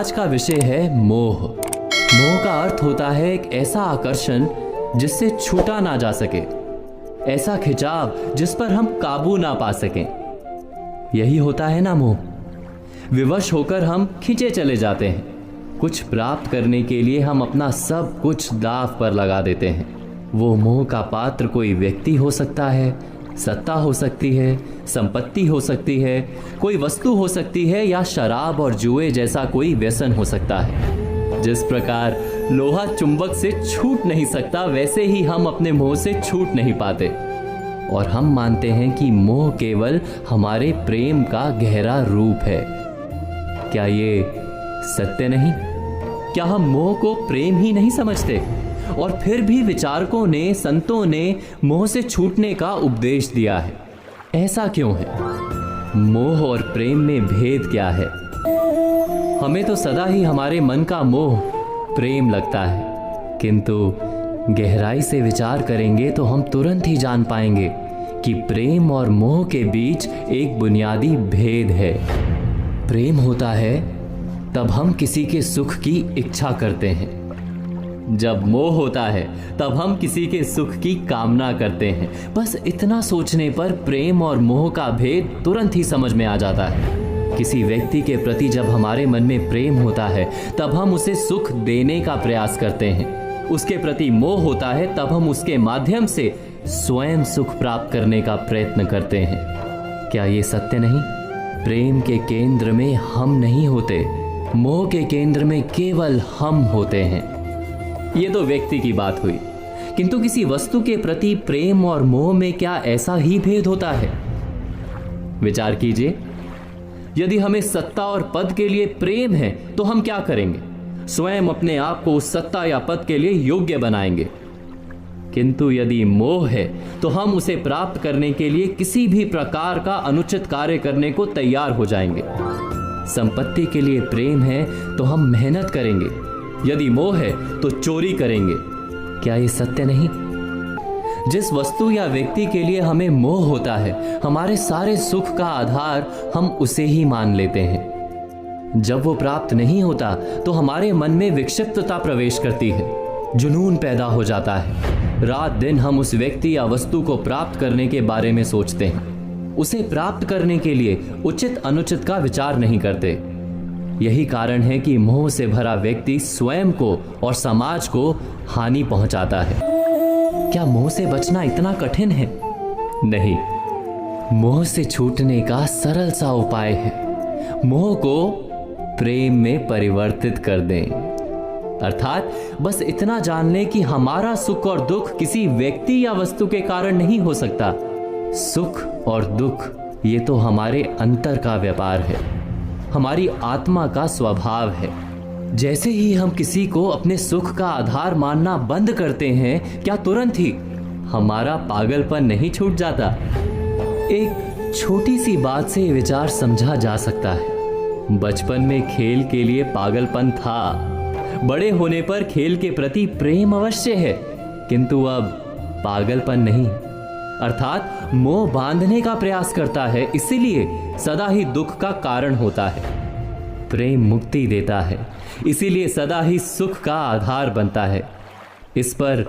आज का विषय है मोह। मोह का अर्थ होता है एक ऐसा आकर्षण जिससे छूटा ना जा सके, ऐसा खिंचाव जिस पर हम काबू ना पा सकें। यही होता है ना मोह। विवश होकर हम खींचे चले जाते हैं। कुछ प्राप्त करने के लिए हम अपना सब कुछ दांव पर लगा देते हैं। वो मोह का पात्र कोई व्यक्ति हो सकता है, सत्ता हो सकती है, संपत्ति हो सकती है, कोई वस्तु हो सकती है, या शराब और जुए जैसा कोई व्यसन हो सकता है। जिस प्रकार लोहा चुंबक से छूट नहीं सकता, वैसे ही हम अपने मोह से छूट नहीं पाते। और हम मानते हैं कि मोह केवल हमारे प्रेम का गहरा रूप है। क्या ये सत्य नहीं? क्या हम मोह को प्रेम ही नहीं समझते? और फिर भी विचारकों ने, संतों ने मोह से छूटने का उपदेश दिया है। ऐसा क्यों है? मोह और प्रेम में भेद क्या है? हमें तो सदा ही हमारे मन का मोह प्रेम लगता है, किंतु गहराई से विचार करेंगे तो हम तुरंत ही जान पाएंगे कि प्रेम और मोह के बीच एक बुनियादी भेद है। प्रेम होता है तब हम किसी के सुख की इच्छा करते हैं, जब मोह होता है तब हम किसी के सुख की कामना करते हैं। बस इतना सोचने पर प्रेम और मोह का भेद तुरंत ही समझ में आ जाता है। किसी व्यक्ति के प्रति जब हमारे मन में प्रेम होता है तब हम उसे सुख देने का प्रयास करते हैं। उसके प्रति मोह होता है तब हम उसके माध्यम से स्वयं सुख प्राप्त करने का प्रयत्न करते हैं। क्या ये सत्य नहीं? प्रेम के केंद्र में हम नहीं होते, मोह के केंद्र में केवल हम होते हैं। ये तो व्यक्ति की बात हुई, किंतु किसी वस्तु के प्रति प्रेम और मोह में क्या ऐसा ही भेद होता है? विचार कीजिए। यदि हमें सत्ता और पद के लिए प्रेम है तो हम क्या करेंगे? स्वयं अपने आप को उस सत्ता या पद के लिए योग्य बनाएंगे। किंतु यदि मोह है तो हम उसे प्राप्त करने के लिए किसी भी प्रकार का अनुचित कार्य करने को तैयार हो जाएंगे। संपत्ति के लिए प्रेम है तो हम मेहनत करेंगे, यदि मोह है तो चोरी करेंगे। क्या ये सत्य नहीं? जिस वस्तु या व्यक्ति के लिए हमें मोह होता है, हमारे सारे सुख का आधार हम उसे ही मान लेते हैं। जब वो प्राप्त नहीं होता तो हमारे मन में विक्षिप्तता प्रवेश करती है, जुनून पैदा हो जाता है। रात दिन हम उस व्यक्ति या वस्तु को प्राप्त करने के बारे में सोचते हैं। उसे प्राप्त करने के लिए उचित अनुचित का विचार नहीं करते। यही कारण है कि मोह से भरा व्यक्ति स्वयं को और समाज को हानि पहुंचाता है। क्या मोह से बचना इतना कठिन है? नहीं, मोह से छूटने का सरल सा उपाय है। मोह को प्रेम में परिवर्तित कर दें। अर्थात बस इतना जान लें कि हमारा सुख और दुख किसी व्यक्ति या वस्तु के कारण नहीं हो सकता। सुख और दुख ये तो हमारे अंतर का व्यापार है, हमारी आत्मा का स्वभाव है। जैसे ही हम किसी को अपने सुख का आधार मानना बंद करते हैं, क्या तुरंत ही हमारा पागलपन नहीं छूट जाता? एक छोटी सी बात से ये विचार समझा जा सकता है। बचपन में खेल के लिए पागलपन था, बड़े होने पर खेल के प्रति प्रेम अवश्य है, किंतु अब पागलपन नहीं। अर्थात मोह बांधने का प्रयास करता है, इसीलिए सदा ही दुख का कारण होता है। प्रेम मुक्ति देता है, इसीलिए सदा ही सुख का आधार बनता है। इस पर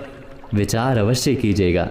विचार अवश्य कीजिएगा।